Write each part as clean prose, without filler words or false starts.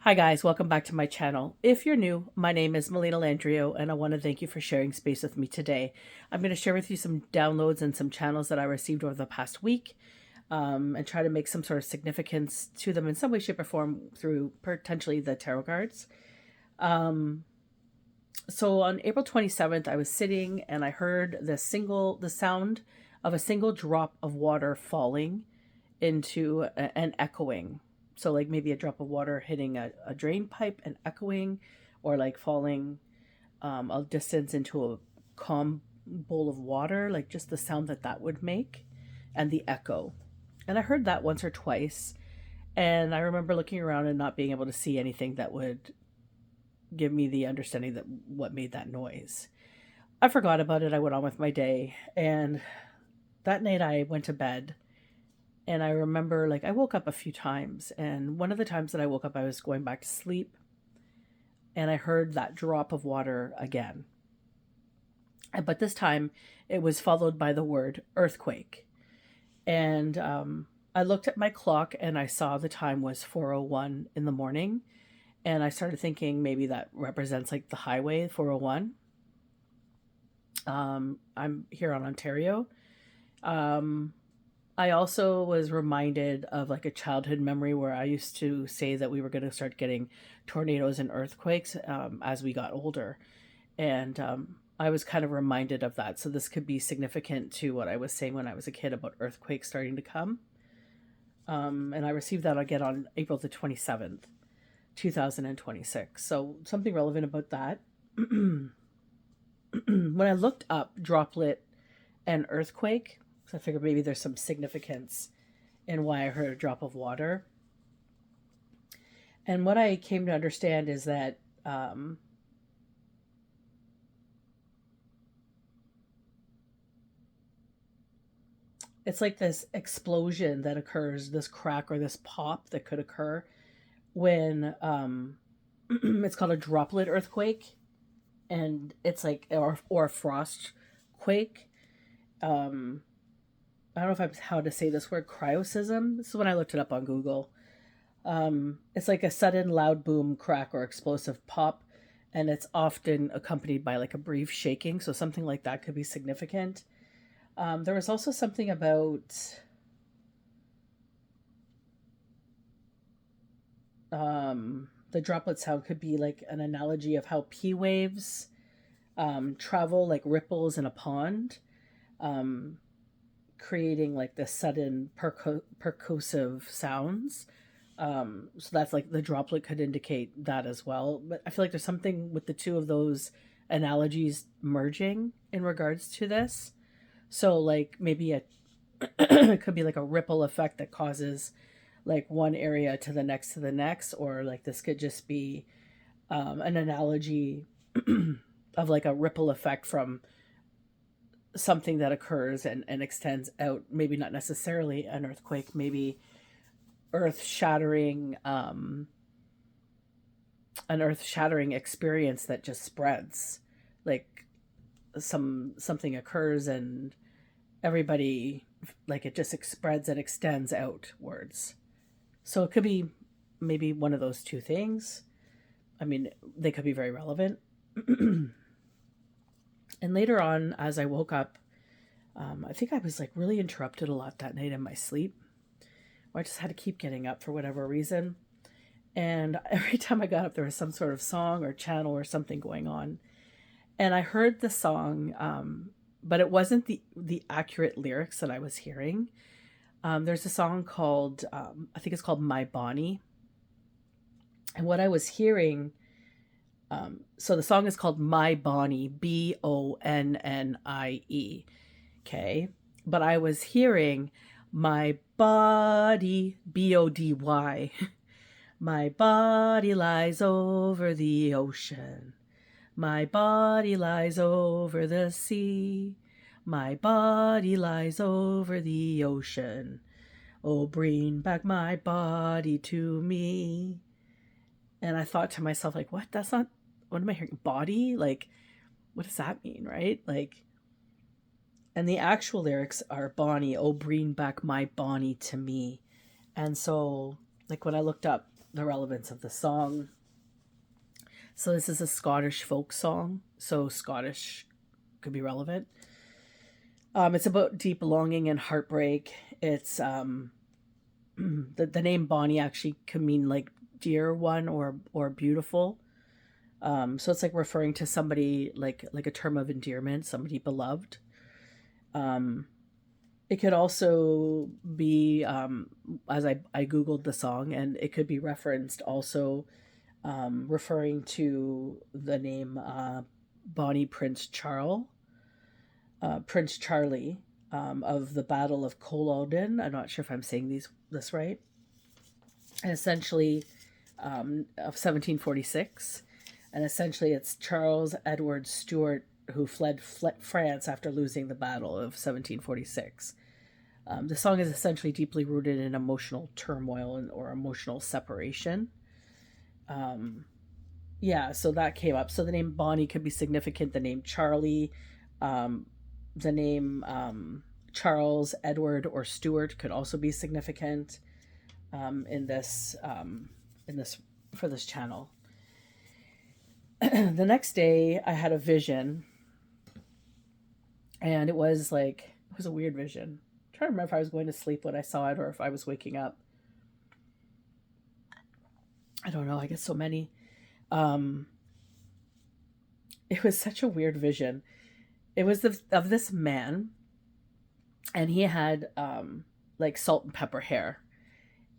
Hi guys, welcome back to my channel. If you're new, my name is Melina Landrio and I want to thank you for sharing space with me today. I'm going to share with you some downloads and some channels that I received over the past week and try to make some sort of significance to them in some way, shape, or form through potentially the tarot cards. So on April 27th, I was sitting and I heard the sound of a single drop of water falling into and echoing. So like maybe a drop of water hitting a drain pipe and echoing, or like falling a distance into a calm bowl of water, like just the sound that that would make and the echo. And I heard that once or twice. And I remember looking around and not being able to see anything that would give me the understanding that what made that noise. I forgot about it. I went on with my day. And that night I went to bed and I remember like I woke up a few times, and one of the times that I woke up I was going back to sleep and I heard that drop of water again. But this time it was followed by the word earthquake. And I looked at my clock and I saw the time was 4:01 in the morning, and I started thinking maybe that represents like the highway 401. I'm here on Ontario. Um, I also was reminded of like a childhood memory where I used to say that we were going to start getting tornadoes and earthquakes as we got older. And I was kind of reminded of that. So this could be significant to what I was saying when I was a kid about earthquakes starting to come. And I received that again on April the 27th, 2026. So something relevant about that. When I looked up droplet and earthquake, so I figured maybe there's some significance in why I heard a drop of water. And what I came to understand is that it's like this explosion that occurs, this crack or this pop that could occur when it's called a droplet earthquake, and it's like or a frost quake. Um, I don't know if I'm how to say this word, cryosism. This is when I looked it up on Google. It's like a sudden loud boom, crack, or explosive pop, and it's often accompanied by like a brief shaking. So something like that could be significant. There was also something about the droplet sound could be like an analogy of how P waves travel like ripples in a pond, um, creating like the sudden percussive sounds. So that's like the droplet could indicate that as well. But I feel like there's something with the two of those analogies merging in regards to this. So like maybe a it could be like a ripple effect that causes like one area to the next, or like this could just be an analogy of like a ripple effect from something that occurs and extends out. Maybe not necessarily an earthquake, maybe earth shattering an earth shattering experience that just spreads, like something occurs and everybody, like it just spreads and extends outwards. So it could be maybe one of those two things. I mean, they could be very relevant. And later on, as I woke up, I think I was like really interrupted a lot that night in my sleep. I just had to keep getting up for whatever reason. And every time I got up, there was some sort of song or channel or something going on. And I heard the song, but it wasn't the accurate lyrics that I was hearing. There's a song called, I think it's called My Bonnie. And what I was hearing, so the song is called My Bonnie, Bonnie. Okay. But I was hearing my body, Body. My body lies over the ocean. My body lies over the sea. My body lies over the ocean. Oh, bring back my body to me. And I thought to myself, like, what? That's not, what am I hearing? Body? Like, what does that mean, right? Like, and the actual lyrics are Bonnie, oh, bring back my Bonnie to me. And so, like, when I looked up the relevance of the song. So this is a Scottish folk song, so Scottish could be relevant. It's about deep longing and heartbreak. It's the name Bonnie actually can mean like dear one or beautiful. So it's like referring to somebody like a term of endearment, somebody beloved. Um, it could also be as I googled the song, and it could be referenced also referring to the name Bonnie Prince Charlie of the Battle of Culloden. I'm not sure if I'm saying this right. And essentially, of 1746, and essentially it's Charles Edward Stuart who fled France after losing the Battle of 1746. The song is essentially deeply rooted in emotional turmoil or emotional separation. Um, yeah, so that came up. So the name Bonnie could be significant. The name Charlie, um, the name Charles, Edward, or Stuart could also be significant in this for this channel. The next day, I had a vision, and it was a weird vision. I'm trying to remember if I was going to sleep when I saw it or if I was waking up. I don't know. I get so many. Um, it was such a weird vision. It was of this man, and he had like salt and pepper hair,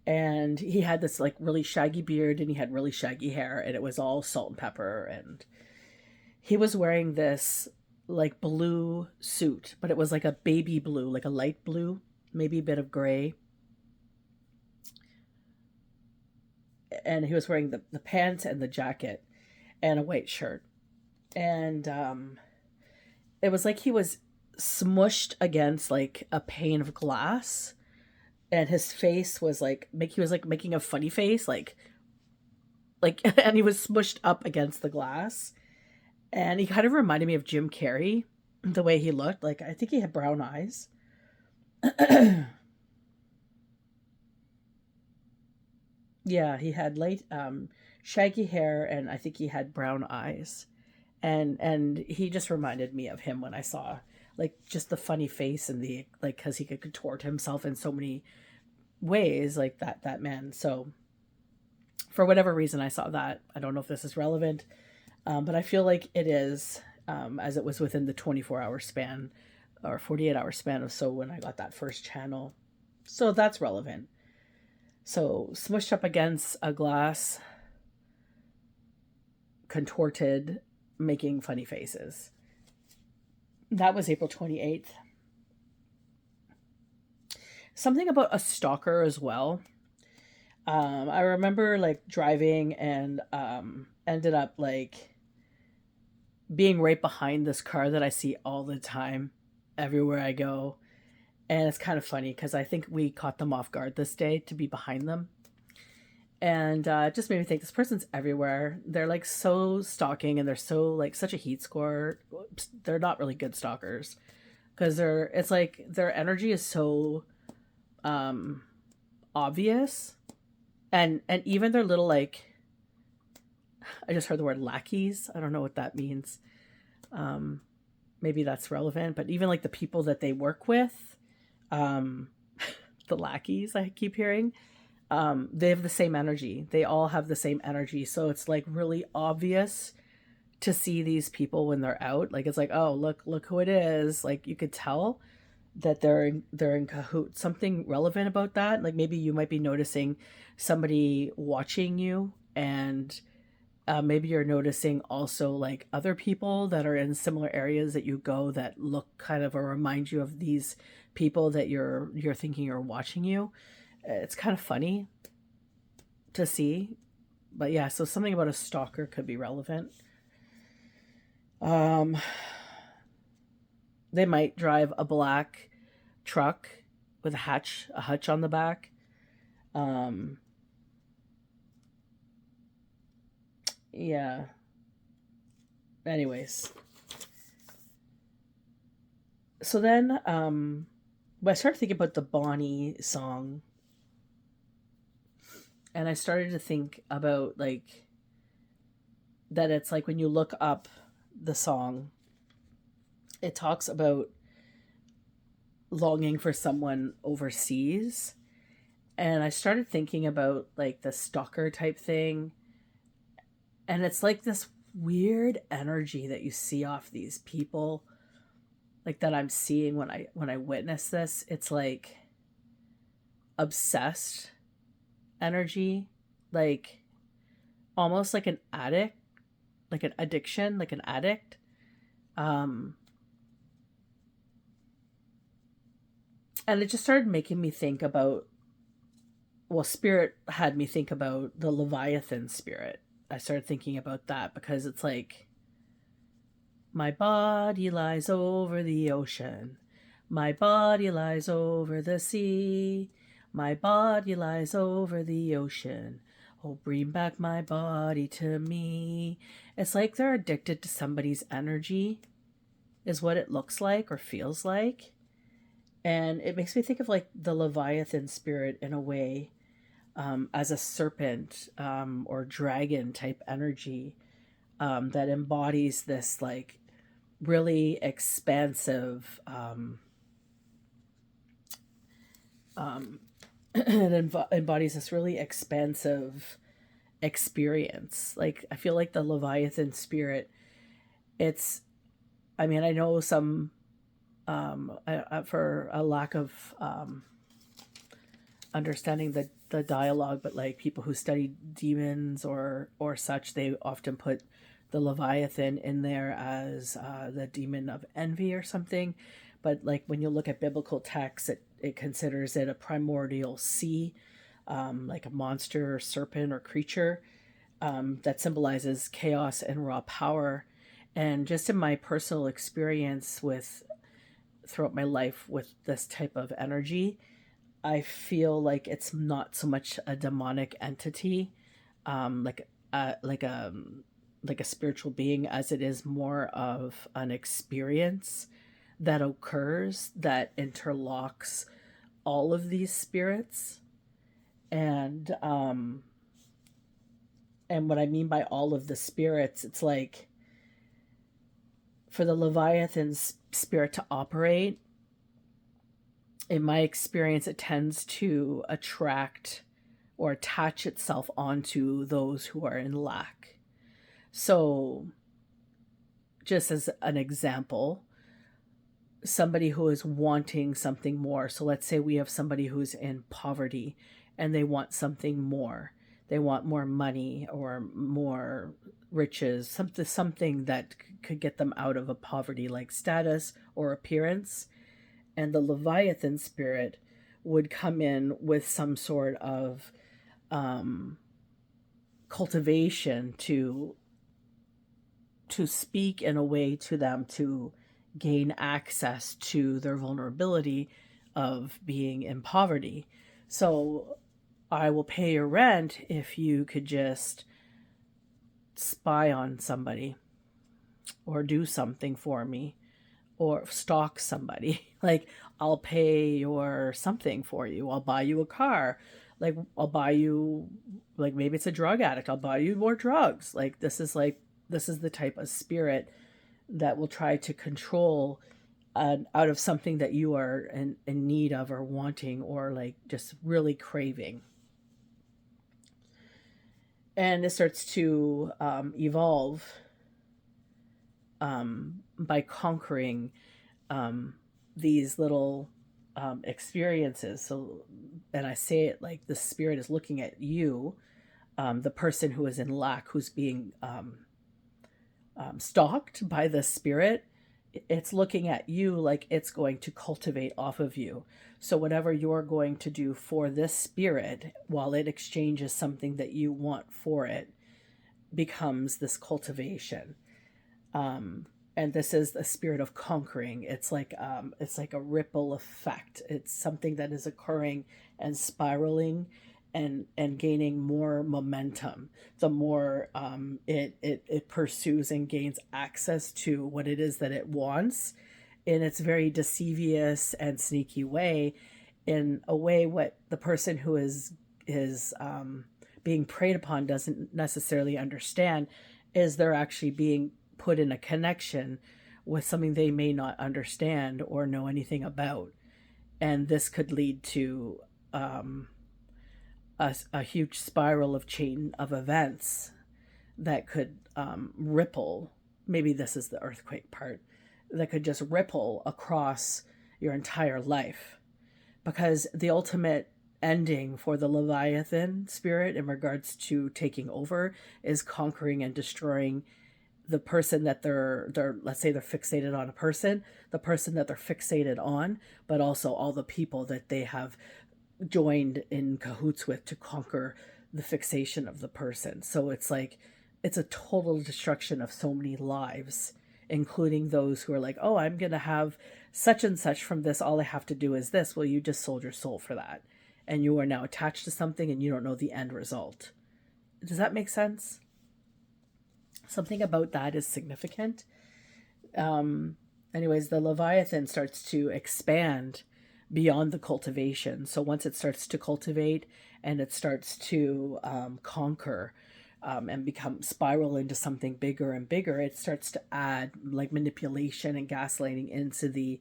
and he had this like really shaggy beard, and he had really shaggy hair, and it was all salt and pepper, and he was wearing this like blue suit, but it was like a baby blue, like a light blue, maybe a bit of gray, and he was wearing the pants and the jacket and a white shirt, and it was like he was smushed against like a pane of glass, and his face was like he was like making a funny face, like and he was smushed up against the glass, and he kind of reminded me of Jim Carrey, the way he looked. Like I think he had brown eyes. Yeah, he had light shaggy hair, and I think he had brown eyes, and he just reminded me of him when I saw like just the funny face and the like, because he could contort himself in so many ways, like that man. So for whatever reason, I saw that. I don't know if this is relevant, but I feel like it is, as it was within the 24-hour span or 48-hour span of so when I got that first channel. So that's relevant. So smushed up against a glass, contorted, making funny faces. That was April 28th. Something about a stalker as well. I remember like driving and ended up like being right behind this car that I see all the time everywhere I go. And it's kind of funny because I think we caught them off guard this day to be behind them. And it just made me think this person's everywhere. They're like so stalking, and they're so like such a heat score. They're not really good stalkers because it's like their energy is so um obvious, and even their little like, I just heard the word lackeys. I don't know what that means. Um, Maybe that's relevant, but even like the people that they work with, um, the lackeys I keep hearing, they have the same energy. They all have the same energy. So it's like really obvious to see these people when they're out. Like it's like, oh, look who it is. Like you could tell that they're in cahoots. Something relevant about that. Like maybe you might be noticing somebody watching you, and maybe you're noticing also like other people that are in similar areas that you go that look kind of or remind you of these people that you're thinking are watching you. It's kind of funny to see, but yeah. So something about a stalker could be relevant. Um, they might drive a black truck with a hutch on the back. Um, yeah. Anyways, so then when I started thinking about the Bonnie song, And I started to think about like that it's like when you look up the song, it talks about longing for someone overseas. And I started thinking about like the stalker type thing. And it's like this weird energy that you see off these people, like that I'm seeing when I witness this. It's like obsessed energy, like almost like an addict, like an addiction, like an addict. Um and it just started making me think about, well, spirit had me think about the Leviathan spirit. I started thinking about that because it's like, my body lies over the ocean, my body lies over the sea, my body lies over the ocean, oh bring back my body to me. It's like they're addicted to somebody's energy, is what it looks like or feels like. And it makes me think of like the Leviathan spirit in a way, as a serpent, or dragon type energy, that embodies this like really expansive, it embodies this really expansive experience. Like I feel like the Leviathan spirit, it's, I mean, I know some, for a lack of understanding the dialogue, but like people who study demons or such, they often put the Leviathan in there as the demon of envy or something. But like when you look at biblical texts, it considers it a primordial sea, like a monster or serpent or creature, that symbolizes chaos and raw power. And just in my personal experience with throughout my life with this type of energy, I feel like it's not so much a demonic entity, like like a spiritual being, as it is more of an experience that occurs that interlocks all of these spirits. And and what I mean by all of the spirits, it's like for the Leviathan's spirit to operate, in my experience, it tends to attract or attach itself onto those who are in lack. So, just as an example, somebody who is wanting something more. So, let's say we have somebody who's in poverty and they want something more. They want more money or more riches, something that could get them out of a poverty like status or appearance. And the Leviathan spirit would come in with some sort of cultivation to speak in a way to them to gain access to their vulnerability of being in poverty. So I will pay your rent if you could just spy on somebody or do something for me or stalk somebody. Like, I'll pay your something for you. I'll buy you a car. Like, I'll buy you, like, maybe it's a drug addict. I'll buy you more drugs. This is the type of spirit that will try to control out of something that you are in need of or wanting or like just really craving. And it starts to evolve by conquering these little experiences. So, and I say it like the spirit is looking at you, the person who is in lack, who's being stalked by the spirit. It's looking at you like it's going to cultivate off of you. So, whatever you're going to do for this spirit, while it exchanges something that you want for it, becomes this cultivation. And this is the spirit of conquering. It's like a ripple effect. It's something that is occurring and spiraling and gaining more momentum the more it pursues and gains access to what it is that it wants in its very deceivious and sneaky way. In a way, what the person who is being preyed upon doesn't necessarily understand is they're actually being put in a connection with something they may not understand or know anything about. And this could lead to a huge spiral of chain of events that could ripple. Maybe this is the earthquake part that could just ripple across your entire life. Because the ultimate ending for the Leviathan spirit in regards to taking over is conquering and destroying the person that they're let's say they're fixated on a person, the person that they're fixated on, but also all the people that they have joined in cahoots with to conquer the fixation of the person. So it's like it's a total destruction of so many lives, including those who are like, oh, I'm gonna have such and such from this, all I have to do is this. Well, you just sold your soul for that, and you are now attached to something and you don't know the end result. Does that make sense? Something about that is significant. Anyways, the Leviathan starts to expand beyond the cultivation. So once it starts to cultivate and it starts to conquer and become spiral into something bigger and bigger, it starts to add like manipulation and gaslighting into the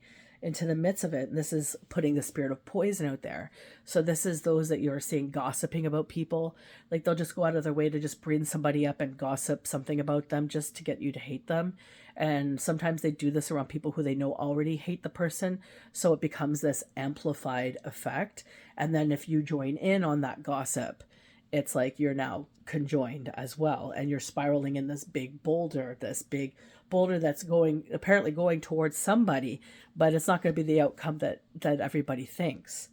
midst of it. And this is putting the spirit of poison out there. So this is those that you're seeing gossiping about people. Like they'll just go out of their way to just bring somebody up and gossip something about them just to get you to hate them. And sometimes they do this around people who they know already hate the person. So it becomes this amplified effect. And then if you join in on that gossip, it's like you're now conjoined as well. And you're spiraling in this big boulder that's apparently going towards somebody, but it's not going to be the outcome that everybody thinks.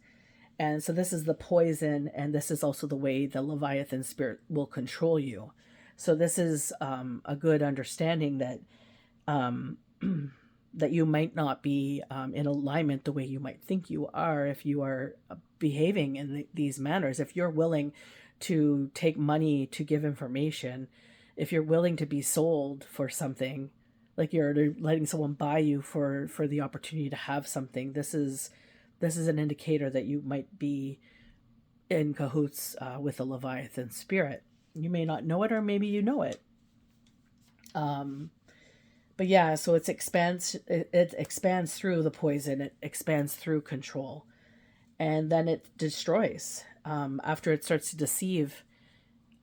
And so this is the poison, and this is also the way the Leviathan spirit will control you. So this is a good understanding that that you might not be in alignment the way you might think you are if you are behaving in these manners. If you're willing to take money to give information, if you're willing to be sold for something, like you're letting someone buy you for the opportunity to have something, this is an indicator that you might be in cahoots with a Leviathan spirit. You may not know it, or maybe you know it. But yeah, so it expands through the poison, it expands through control, and then it destroys after it starts to deceive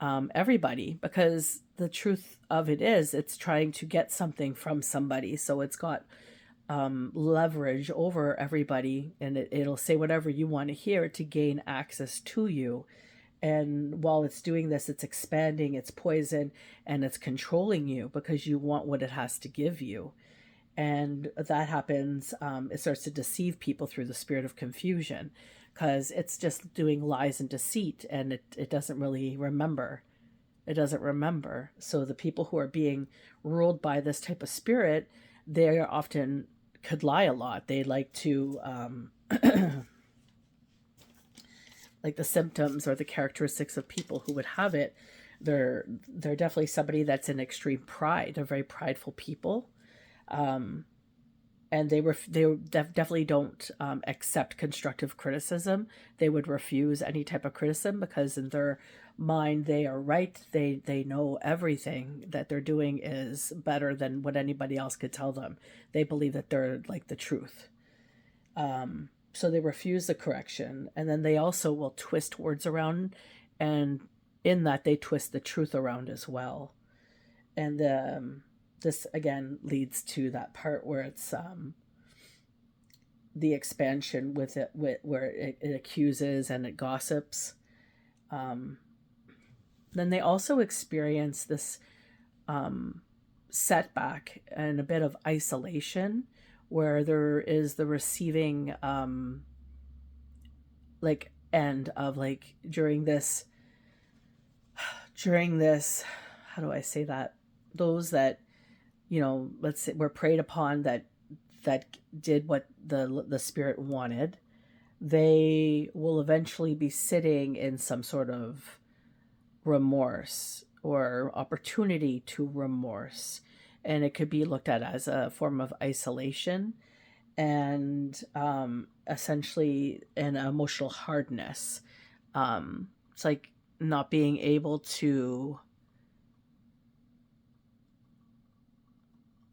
everybody, because the truth of it is it's trying to get something from somebody. So it's got leverage over everybody, and it'll say whatever you want to hear to gain access to you. And while it's doing this, it's expanding its poison and it's controlling you because you want what it has to give you. And that happens, it starts to deceive people through the spirit of confusion, because it's just doing lies and deceit, and it doesn't really remember. It doesn't remember. So the people who are being ruled by this type of spirit, they often could lie a lot. They like to like the symptoms or the characteristics of people who would have it. They're definitely somebody that's in extreme pride. They're very prideful people. And they definitely don't accept constructive criticism. They would refuse any type of criticism because in their mind they are right. They know everything that they're doing is better than what anybody else could tell them. They believe that they're like the truth. So they refuse the correction, and then they also will twist words around, and in that they twist the truth around as well. And this again leads to that part where it's the expansion with it, where it accuses and it gossips. Then they also experience this setback and a bit of isolation, where there is the receiving like end of like during this how do I say that, those that, you know, let's say were preyed upon, that did what the spirit wanted, they will eventually be sitting in some sort of remorse or opportunity to remorse. And it could be looked at as a form of isolation and essentially an emotional hardness. It's like not being able to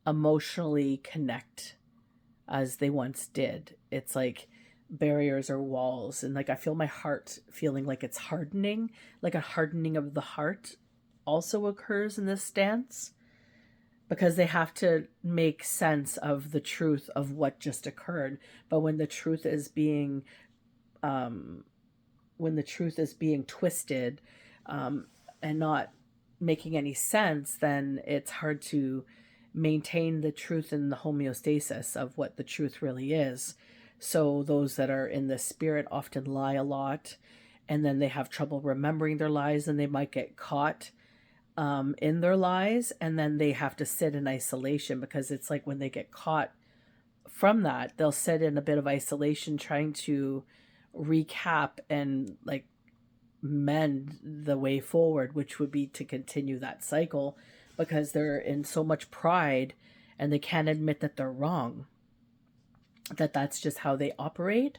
emotionally connect as they once did. It's like barriers or walls, and like I feel my heart feeling like it's hardening, like a hardening of the heart also occurs in this stance, because they have to make sense of the truth of what just occurred. But when the truth is being um twisted, um and not making any sense, then it's hard to maintain the truth and the homeostasis of what the truth really is. So those that are in the spirit often lie a lot, and then they have trouble remembering their lies, and they might get caught in their lies, and then they have to sit in isolation, because it's like when they get caught from that, they'll sit in a bit of isolation trying to recap and like mend the way forward, which would be to continue that cycle, because they're in so much pride and they can't admit that they're wrong, that that's just how they operate.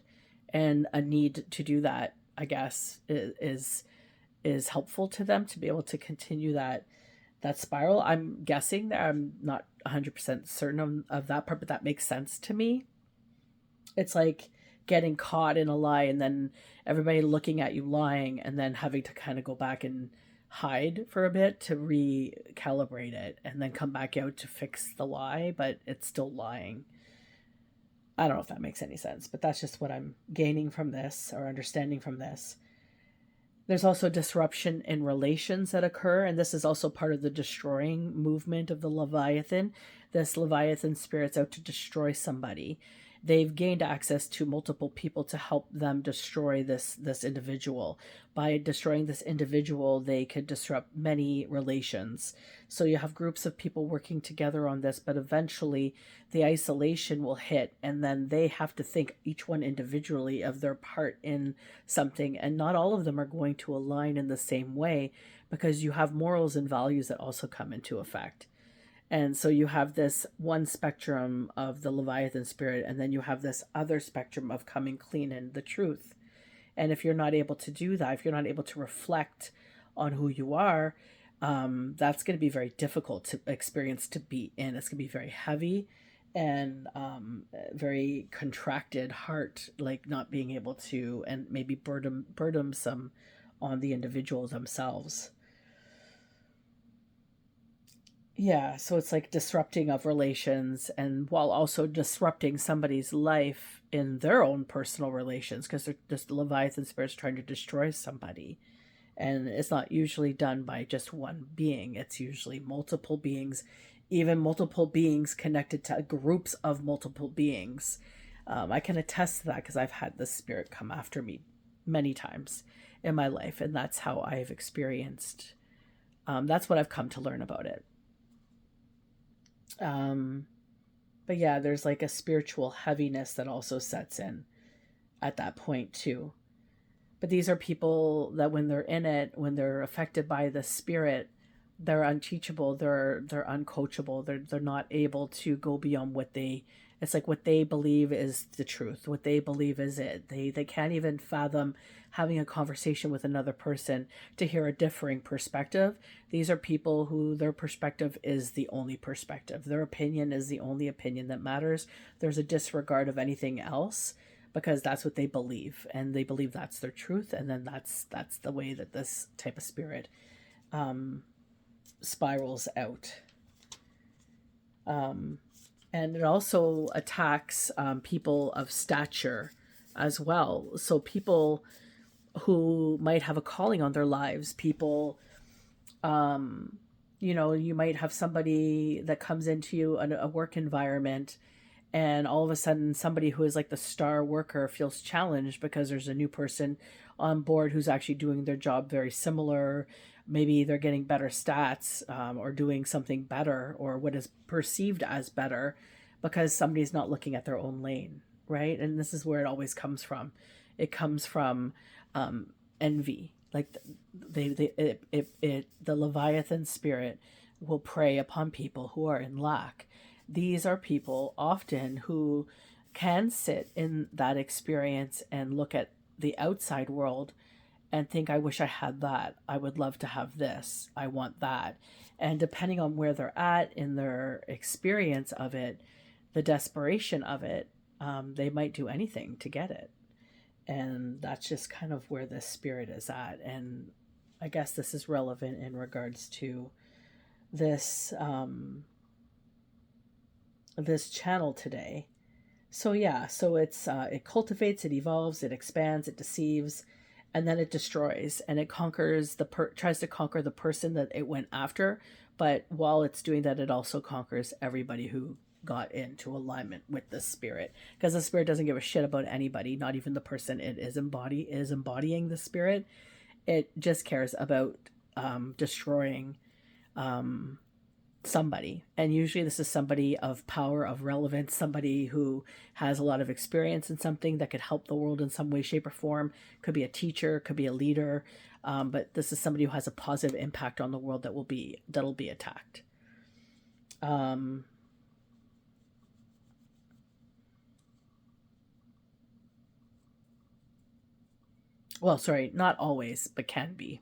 And a need to do that, I guess, is helpful to them to be able to continue that spiral. I'm guessing that, I'm not 100% certain of that part, but that makes sense to me. It's like getting caught in a lie, and then everybody looking at you lying, and then having to kind of go back and hide for a bit to recalibrate it, and then come back out to fix the lie, but it's still lying. I don't know if that makes any sense, but that's just what I'm gaining from this, or understanding from this. There's also disruption in relations that occur, and this is also part of the destroying movement of the Leviathan. This Leviathan spirit's out to destroy somebody. They've gained access to multiple people to help them destroy this individual. By destroying this individual, they could disrupt many relations. So you have groups of people working together on this, but eventually the isolation will hit, and then they have to think, each one individually, of their part in something, and not all of them are going to align in the same way, because you have morals and values that also come into effect. And so you have this one spectrum of the Leviathan spirit, and then you have this other spectrum of coming clean in the truth. And if you're not able to do that, if you're not able to reflect on who you are, that's going to be very difficult to experience, to be in. It's going to be very heavy, and very contracted heart, like not being able to, and maybe burdensome on the individuals themselves. Yeah, so it's like disrupting of relations, and while also disrupting somebody's life in their own personal relations, because they're just Leviathan spirits trying to destroy somebody. And it's not usually done by just one being, it's usually multiple beings, even multiple beings connected to groups of multiple beings. I can attest to that, because I've had this spirit come after me many times in my life, and that's how I've experienced. That's what I've come to learn about it. Um, but yeah, there's like a spiritual heaviness that also sets in at that point too. But these are people that when they're in it, when they're affected by the spirit, they're unteachable, they're uncoachable, they're not able to go beyond what they, it's like what they believe is the truth, what they believe is it. They can't even fathom having a conversation with another person to hear a differing perspective. These are people who their perspective is the only perspective. Their opinion is the only opinion that matters. There's a disregard of anything else, because that's what they believe, and they believe that's their truth. And then that's the way that this type of spirit spirals out. And it also attacks people of stature as well. So people who might have a calling on their lives, people, you might have somebody that comes into you in a work environment, and all of a sudden somebody who is like the star worker feels challenged because there's a new person on board who's actually doing their job very similar. Maybe they're getting better stats, or doing something better, or what is perceived as better, because somebody's not looking at their own lane, right? And this is where it always comes from. It comes from envy. Like the Leviathan spirit will prey upon people who are in lack. These are people often who can sit in that experience and look at the outside world and think, I wish I had that. I would love to have this. I want that. And depending on where they're at in their experience of it, the desperation of it, they might do anything to get it. And that's just kind of where this spirit is at. And I guess this is relevant in regards to this this channel today. So yeah, so it's it cultivates, it evolves, it expands, it deceives, and then it destroys, and it conquers tries to conquer the person that it went after. But while it's doing that, it also conquers everybody who got into alignment with the spirit, because the spirit doesn't give a shit about anybody, not even the person it is embodying the spirit. It just cares about destroying somebody. And usually this is somebody of power, of relevance, somebody who has a lot of experience in something that could help the world in some way, shape, or form. Could be a teacher, could be a leader, but this is somebody who has a positive impact on the world that'll be attacked. Well, sorry, not always, but can be.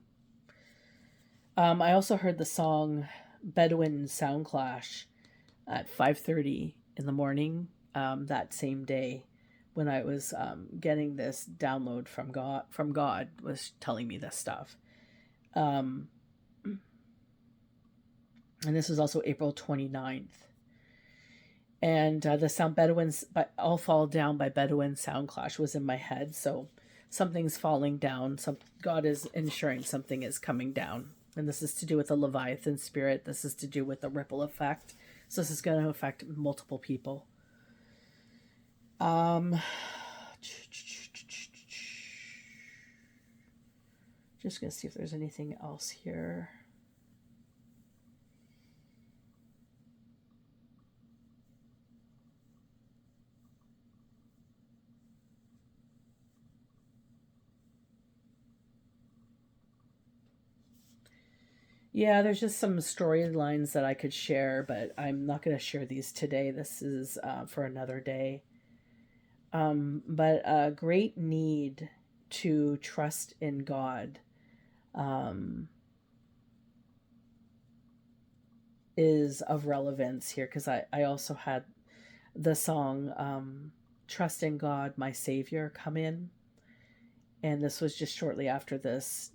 I also heard the song Bedouin Sound Clash at 5:30 in the morning that same day, when I was getting this download from God. From God was telling me this stuff, and this was also April 29th. And the sound Bedouins, but All Fall Down by Bedouin Sound Clash was in my head. So something's falling down. God is ensuring something is coming down. And this is to do with the Leviathan spirit. This is to do with the ripple effect. So this is going to affect multiple people. Just going to see if there's anything else here. Yeah, there's just some storylines that I could share, but I'm not going to share these today. This is for another day. But a great need to trust in God is of relevance here, because I also had the song Trust in God, My Savior come in. And this was just shortly after this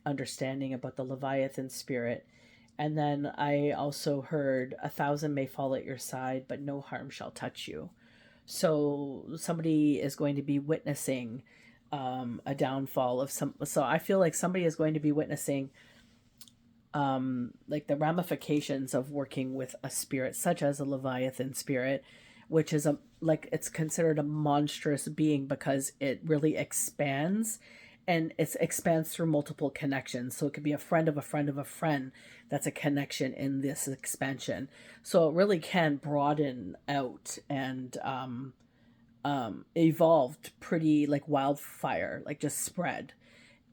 understanding about the Leviathan spirit. And then I also heard 1,000 may fall at your side, but no harm shall touch you. So somebody is going to be witnessing a downfall of some. So I feel like somebody is going to be witnessing like the ramifications of working with a spirit such as a Leviathan spirit, which is it's considered a monstrous being because it really expands, and it expands through multiple connections. So it could be a friend of a friend of a friend that's a connection in this expansion. So it really can broaden out and evolved pretty like wildfire, like just spread.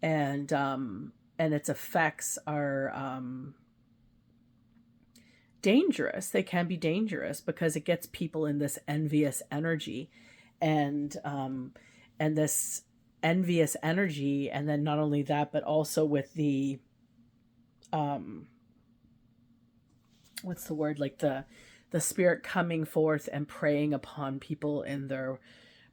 And its effects are dangerous. They can be dangerous because it gets people in this envious energy, and this envious energy, and then not only that, but also with the what's the word, like the spirit coming forth and preying upon people in their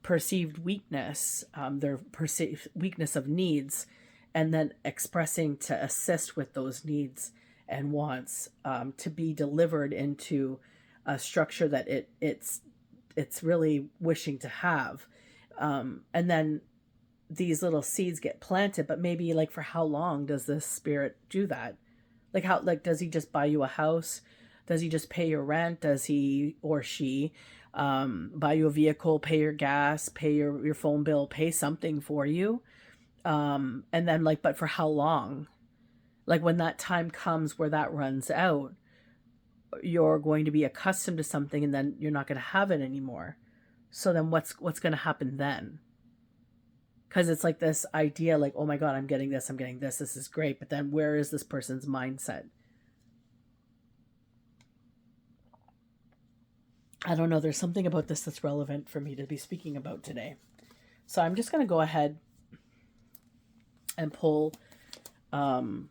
perceived weakness, their perceived weakness of needs, and then expressing to assist with those needs and wants to be delivered into a structure that it's really wishing to have, and then these little seeds get planted. But maybe, like, for how long does this spirit do that? Like, how, like, does he just buy you a house? Does he just pay your rent? Does he or she buy you a vehicle, pay your gas, pay your phone bill, pay something for you? And then, like, but for how long? Like, when that time comes where that runs out, you're going to be accustomed to something, and then you're not going to have it anymore. So then what's going to happen then? Because it's like this idea, like, oh my God, I'm getting this, this is great. But then where is this person's mindset? I don't know. There's something about this that's relevant for me to be speaking about today. So I'm just going to go ahead and pull, um,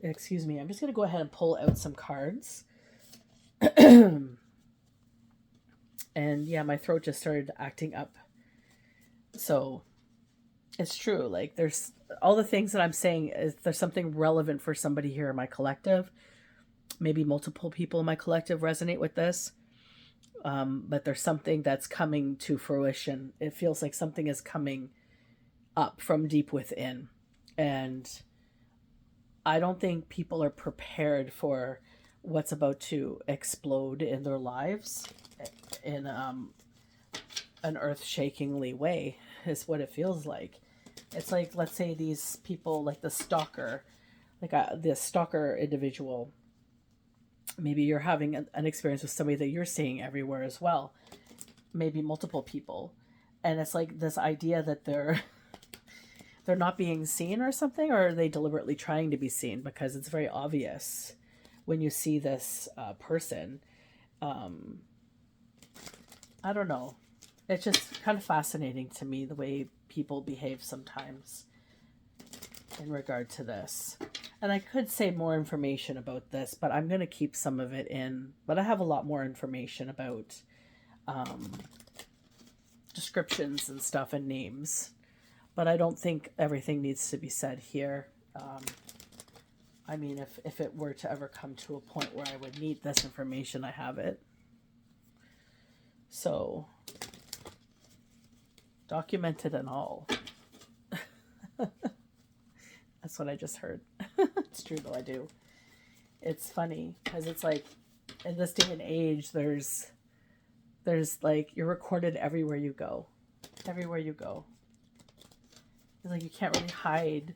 excuse me, I'm just going to go ahead and pull out some cards. And yeah, my throat just started acting up. So it's true. Like, there's all the things that I'm saying is there's something relevant for somebody here in my collective. Maybe multiple people in my collective resonate with this. But there's something that's coming to fruition. It feels like something is coming up from deep within. And I don't think people are prepared for what's about to explode in their lives in an earth-shakingly way, is what it feels like. It's like, let's say these people, like the stalker, like this stalker individual, maybe you're having an experience with somebody that you're seeing everywhere as well, maybe multiple people, and it's like this idea that they're not being seen or something, or are they deliberately trying to be seen? Because it's very obvious when you see this person. I don't know. It's just kind of fascinating to me the way people behave sometimes in regard to this. And I could say more information about this, but I'm going to keep some of it in. But I have a lot more information about descriptions and stuff and names. But I don't think everything needs to be said here. I mean, if it were to ever come to a point where I would need this information, I have it. So, documented and all. That's what I just heard. It's true though, I do. It's funny because it's like in this day and age, there's like, you're recorded everywhere you go. Everywhere you go. It's like you can't really hide.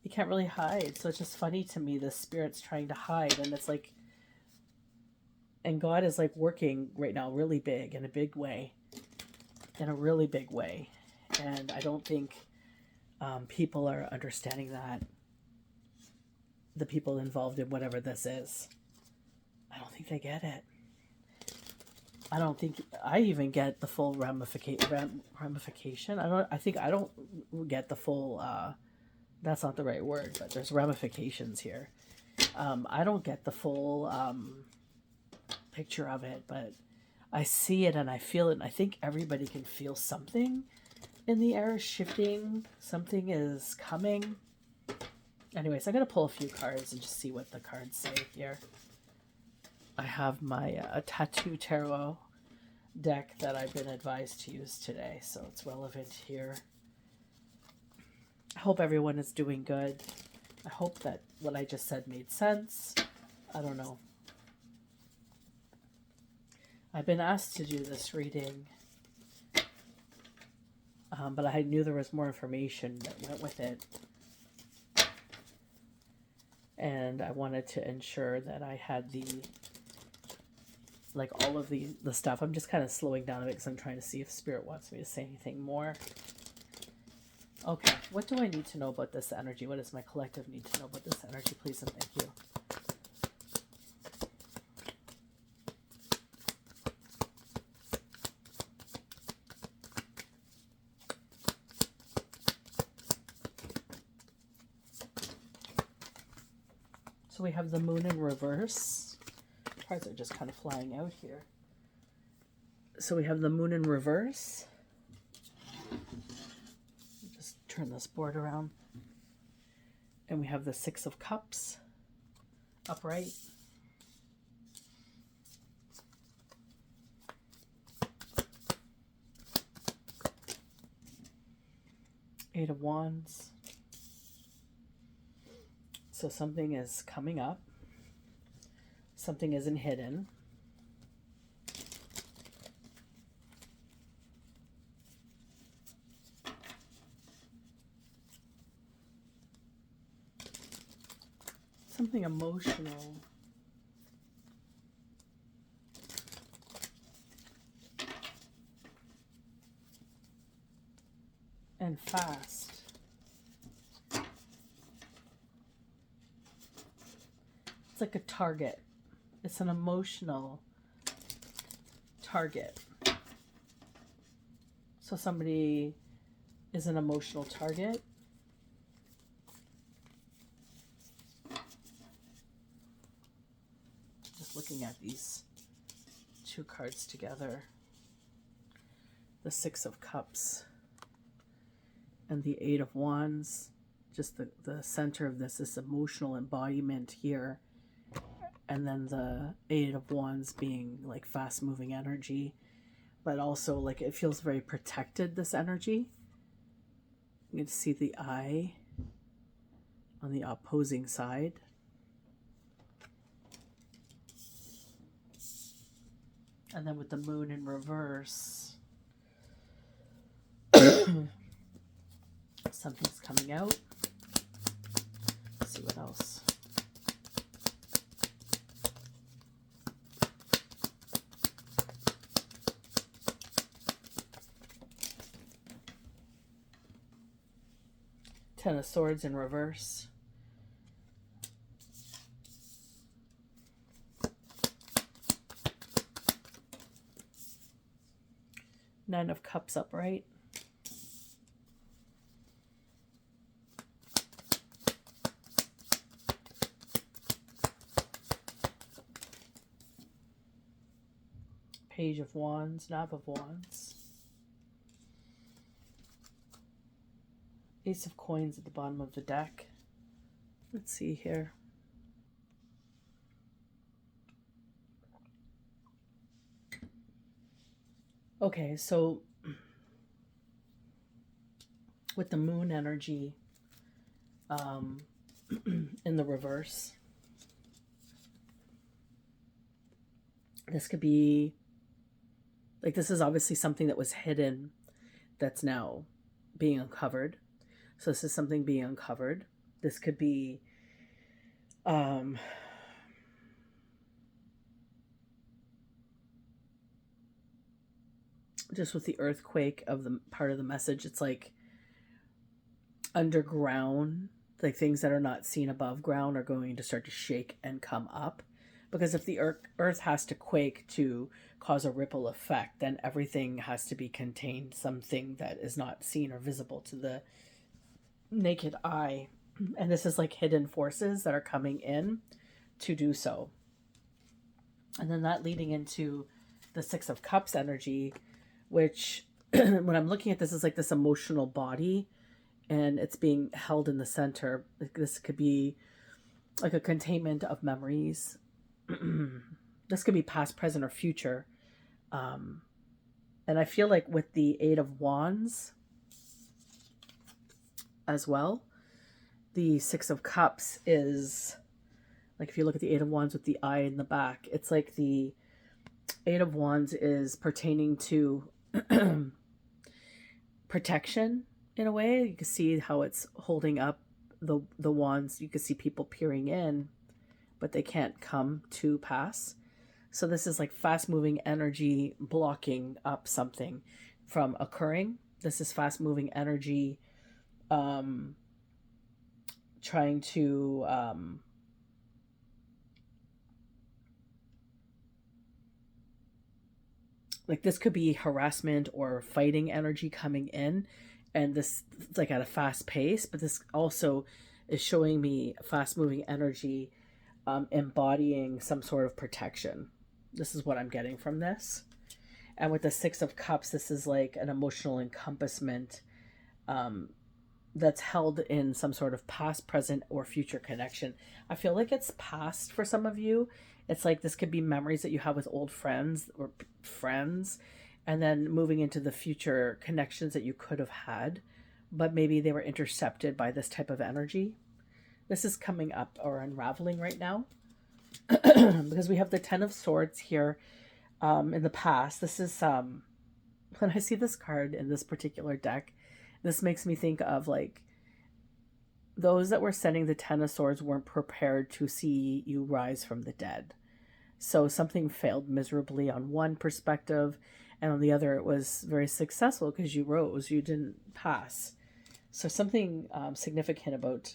You can't really hide. So it's just funny to me, the spirit's trying to hide, and it's like, and God is like working right now really big, in a big way. In a really big way. And I don't think people are understanding that. The people involved in whatever this is. I don't think they get it. I don't think I even get the full ramification. I think I don't get the full, that's not the right word, but there's ramifications here. I don't get the full picture of it, but I see it and I feel it, and I think everybody can feel something in the air shifting. Something is coming. Anyways, I'm going to pull a few cards and just see what the cards say here. I have my Tattoo Tarot deck that I've been advised to use today, so it's relevant here. I hope everyone is doing good. I hope that what I just said made sense. I don't know. I've been asked to do this reading, but I knew there was more information that went with it. And I wanted to ensure that I had all of the stuff. I'm just kind of slowing down a bit because I'm trying to see if Spirit wants me to say anything more. Okay, what do I need to know about this energy? What does my collective need to know about this energy, please and thank you? So we have the Moon in reverse. Cards are just kind of flying out here. So we have the Moon in reverse. Just turn this board around. And we have the Six of Cups upright. Eight of Wands. So something is coming up. Something isn't hidden. Something emotional. And fast. It's like a target. It's an emotional target. So somebody is an emotional target. Just looking at these two cards together. The Six of Cups and the Eight of Wands. Just the center of this emotional embodiment here. And then the Eight of Wands being like fast moving energy, but also like it feels very protected, this energy. You can see the eye on the opposing side. And then with the moon in reverse, something's coming out. Let's see what else. Ten of Swords in reverse. Nine of Cups upright. Page of Wands, Nine of Wands. Ace of Coins at the bottom of the deck. Let's see here. Okay, so with the moon energy in the reverse, this could be, like, this is obviously something that was hidden that's now being uncovered. So this is something being uncovered. This could be just with the earthquake of the part of the message, it's like underground, like things that are not seen above ground are going to start to shake and come up. Because if the earth has to quake to cause a ripple effect, then everything has to be contained, something that is not seen or visible to the naked eye. And this is like hidden forces that are coming in to do so. And then that leading into the Six of Cups energy, which when I'm looking at this is like this emotional body, and it's being held in the center. This could be like a containment of memories. This could be past, present, or future. And I feel like with the Eight of Wands as well, the Six of Cups is like, if you look at the Eight of Wands with the eye in the back, it's like the Eight of Wands is pertaining to protection in a way. You can see how it's holding up the wands. You can see people peering in, but they can't come to pass. So this is like fast moving energy blocking up something from occurring. This is fast moving energy trying to like, this could be harassment or fighting energy coming in, and this like at a fast pace, but this also is showing me fast moving energy embodying some sort of protection. This is what I'm getting from this. And with the Six of Cups, this is like an emotional encompassment that's held in some sort of past, present, or future connection. I feel like it's past for some of you. It's like this could be memories that you have with old friends or friends, and then moving into the future connections that you could have had, but maybe they were intercepted by this type of energy. This is coming up or unraveling right now because we have the Ten of Swords here in the past. This is when I see this card in this particular deck, this makes me think of like those that were sending the Ten of Swords weren't prepared to see you rise from the dead. So something failed miserably on one perspective, and on the other it was very successful because you rose, you didn't pass. So something significant about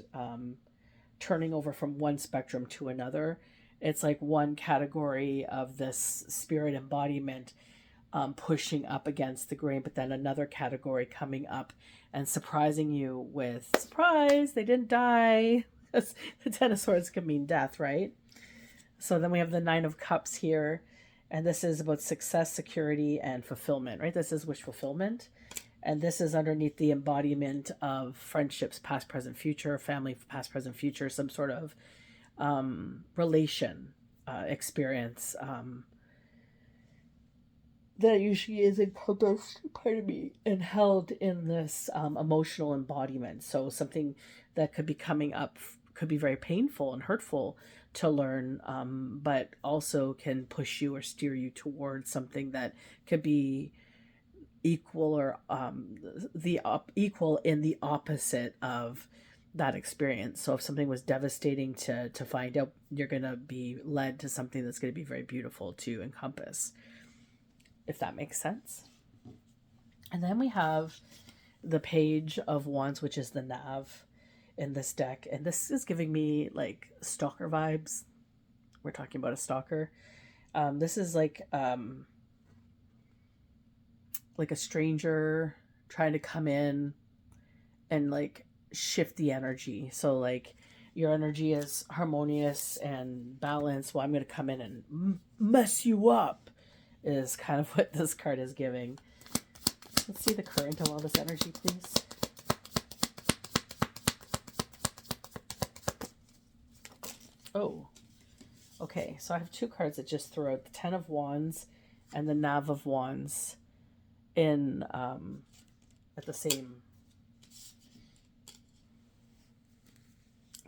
turning over from one spectrum to another. It's like one category of this spirit embodiment pushing up against the grain, but then another category coming up and surprising you with, surprise, they didn't die. Because the Ten of Swords can mean death, right? So then we have the Nine of Cups here, and this is about success, security, and fulfillment, right? This is wish fulfillment. And this is underneath the embodiment of friendships, past, present, future, family, past, present, future, some sort of relation experience that usually is encompassed, pardon me, and held in this emotional embodiment. So something that could be coming up could be very painful and hurtful to learn, but also can push you or steer you towards something that could be equal or equal in the opposite of that experience. So if something was devastating to find out, you're going to be led to something that's going to be very beautiful to encompass, if that makes sense. And then we have the Page of Wands, which is the nav in this deck. And this is giving me like stalker vibes. We're talking about a stalker. This is like a stranger trying to come in and like shift the energy. So like your energy is harmonious and balanced. Well, I'm going to come in and mess you up is kind of what this card is giving. Let's see the current of all this energy, please. Oh, okay. So I have two cards that just throw out the Ten of Wands and the Knave of Wands in at the same.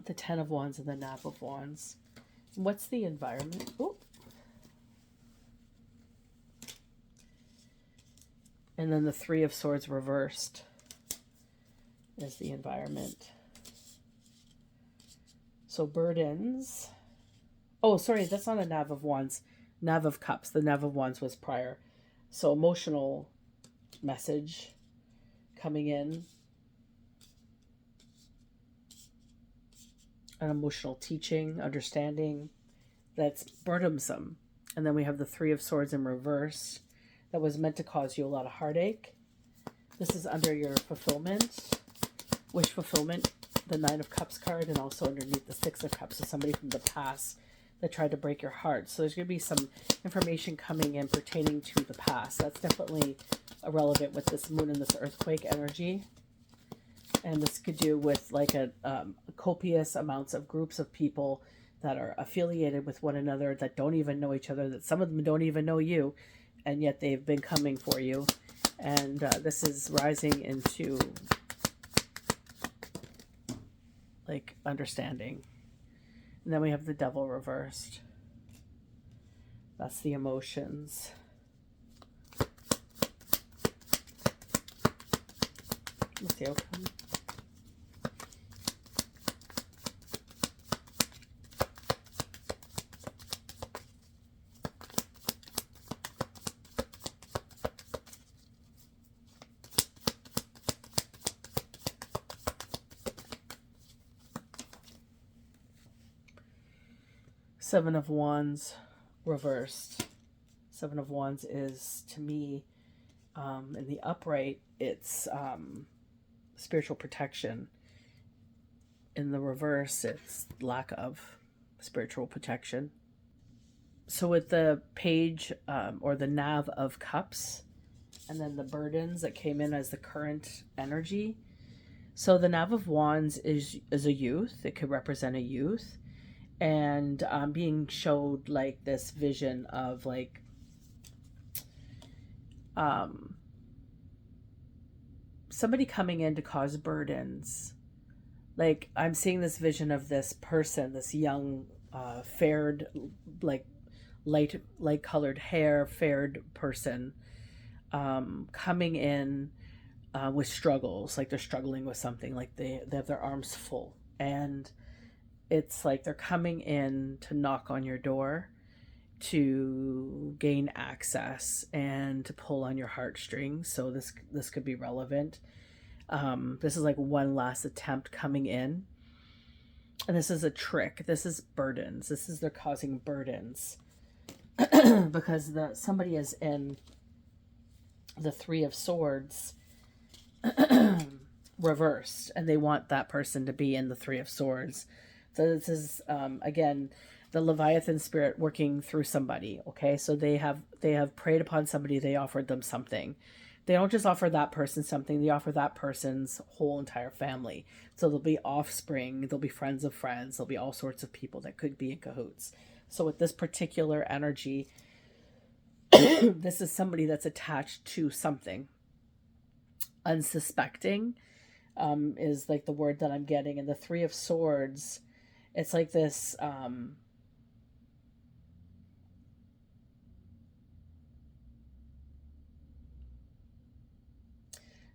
The Ten of Wands and the Knave of Wands. What's the environment? Oh. And then the Three of Swords reversed is the environment. So burdens. Oh, sorry, that's not a Knave of Wands. Knave of Cups. The Knave of Wands was prior. So emotional message coming in. An emotional teaching, understanding that's burdensome. And then we have the Three of Swords in reverse. That was meant to cause you a lot of heartache. This is under your fulfillment, wish fulfillment, the Nine of Cups card, and also underneath the Six of Cups. So somebody from the past that tried to break your heart. So there's going to be some information coming in pertaining to the past. That's definitely relevant with this moon and this earthquake energy. And this could do with like a copious amounts of groups of people that are affiliated with one another that don't even know each other, that some of them don't even know you, and yet they've been coming for you. And this is rising into like understanding. And then we have the Devil reversed. That's the emotions. What's the outcome? Seven of Wands reversed. Seven of Wands is, to me, in the upright, it's spiritual protection. In the reverse, it's lack of spiritual protection. So with the Page or the Knave of Cups, and then the burdens that came in as the current energy. So the Knave of Wands is a youth. It could represent a youth. And being showed like this vision of like somebody coming in to cause burdens. Like I'm seeing this vision of this person, this young faired, like light colored hair, faired person coming in with struggles, like they're struggling with something, like they have their arms full, and it's like they're coming in to knock on your door to gain access and to pull on your heartstrings. So this could be relevant. This is like one last attempt coming in. And this is a trick. This is burdens. This is they're causing burdens. Because somebody is in the Three of Swords reversed, and they want that person to be in the Three of Swords. So this is again the Leviathan spirit working through somebody. Okay, so they have preyed upon somebody. They offered them something. They don't just offer that person something. They offer that person's whole entire family. So there'll be offspring. There'll be friends of friends. There'll be all sorts of people that could be in cahoots. So with this particular energy, this is somebody that's attached to something. Unsuspecting is like the word that I'm getting. And the Three of Swords, it's like this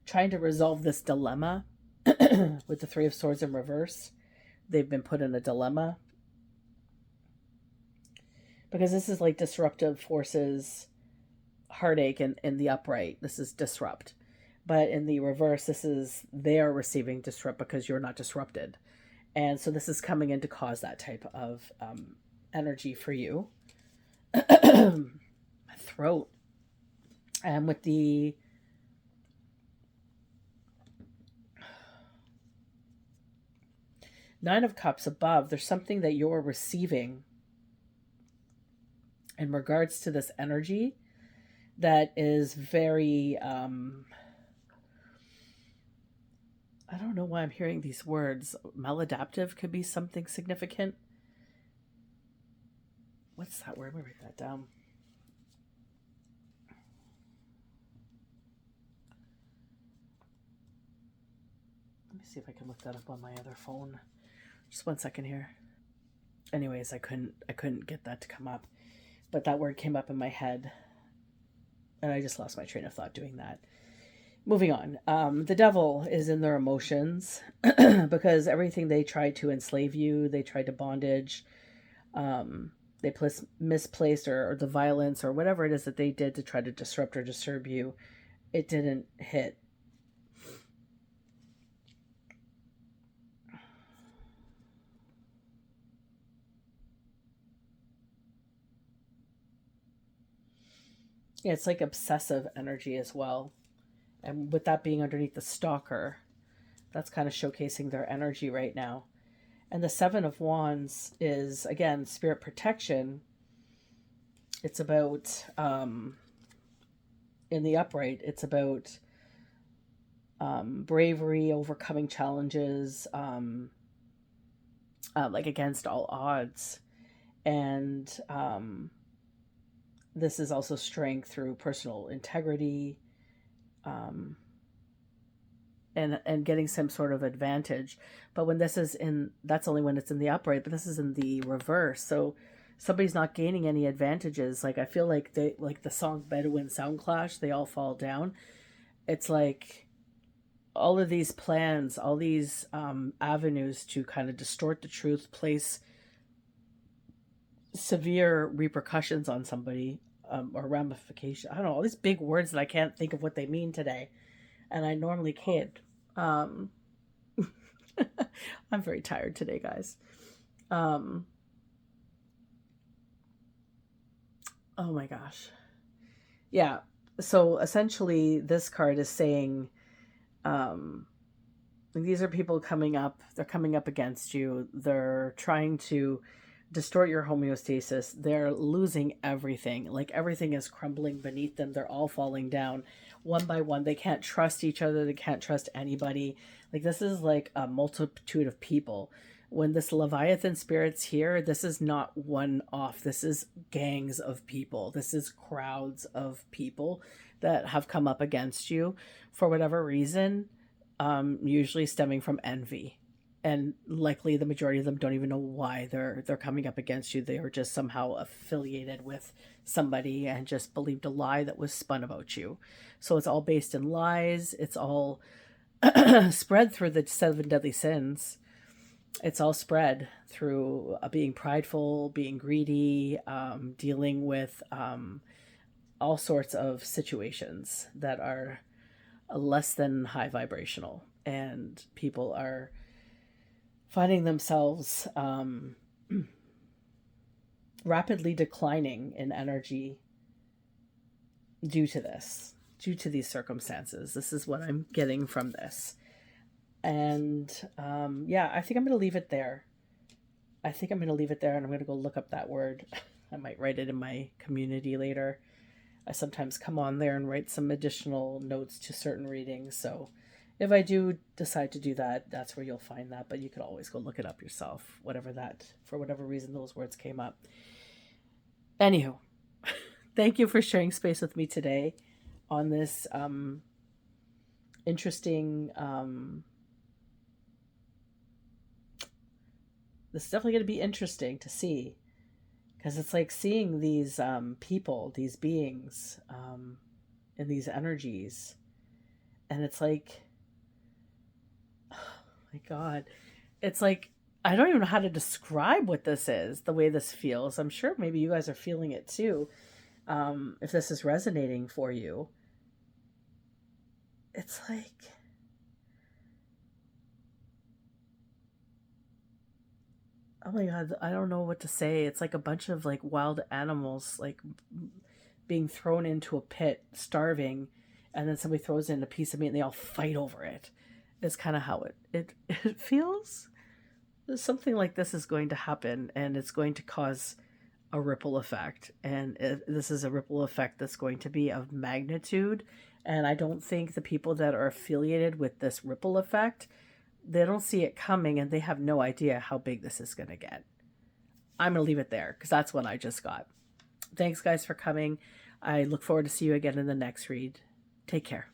trying to resolve this dilemma with the Three of Swords in reverse. They've been put in a dilemma because this is like disruptive forces, heartache in the upright. This is disrupt. But in the reverse, this is they're receiving disrupt because you're not disrupted. And so this is coming in to cause that type of energy for you. My throat. And with the Nine of Cups above, there's something that you're receiving in regards to this energy that is very I don't know why I'm hearing these words. Maladaptive could be something significant. What's that word? Let me write that down. Let me see if I can look that up on my other phone. Just 1 second here. Anyways, I couldn't get that to come up. But that word came up in my head. And I just lost my train of thought doing that. Moving on. The devil is in their emotions because everything they tried to enslave you, they tried to bondage, they misplaced or the violence or whatever it is that they did to try to disrupt or disturb you, it didn't hit. Yeah, it's like obsessive energy as well. And with that being underneath the stalker, that's kind of showcasing their energy right now. And the Seven of Wands is, again, spirit protection. It's about, in the upright, it's about bravery, overcoming challenges, like against all odds. And this is also strength through personal integrity, and getting some sort of advantage. But when this is in, that's only when it's in the upright, but this is in the reverse. So somebody's not gaining any advantages. Like I feel like they, like the song Bedouin Sound Clash, they all fall down. It's like all of these plans, all these avenues to kind of distort the truth, place severe repercussions on somebody, or ramification. I don't know, all these big words that I can't think of what they mean today. And I normally can't. I'm very tired today, guys. Oh my gosh. Yeah. So essentially, this card is saying, these are people coming up. They're coming up against you. They're trying to distort your homeostasis. They're losing everything. Like everything is crumbling beneath them. They're all falling down one by one. They can't trust each other. They can't trust anybody. Like this is like a multitude of people. When this Leviathan spirit's here, this is not one off. This is gangs of people. This is crowds of people that have come up against you for whatever reason, usually stemming from envy. And likely the majority of them don't even know why they're coming up against you. They are just somehow affiliated with somebody and just believed a lie that was spun about you. So it's all based in lies. It's all spread through the 7 deadly sins. It's all spread through being prideful, being greedy, dealing with all sorts of situations that are less than high vibrational. And people are finding themselves rapidly declining in energy due to this, due to these circumstances. This is what I'm getting from this. And yeah, I think I'm going to leave it there. I think I'm going to leave it there, and I'm going to go look up that word. I might write it in my community later. I sometimes come on there and write some additional notes to certain readings. So if I do decide to do that, that's where you'll find that. But you could always go look it up yourself, for whatever reason those words came up. Anywho, thank you for sharing space with me today on this interesting. This is definitely going to be interesting to see, because it's like seeing these people, these beings, and these energies, and it's like, oh my God, it's like I don't even know how to describe what this is, the way this feels. I'm sure maybe you guys are feeling it too. If this is resonating for you, it's like, oh my God, I don't know what to say. It's like a bunch of like wild animals, like being thrown into a pit, starving, and then somebody throws in a piece of meat and they all fight over it. It's kind of how it feels. Something like this is going to happen, and it's going to cause a ripple effect. And this is a ripple effect that's going to be of magnitude. And I don't think the people that are affiliated with this ripple effect, they don't see it coming, and they have no idea how big this is going to get. I'm going to leave it there because that's what I just got. Thanks, guys, for coming. I look forward to see you again in the next read. Take care.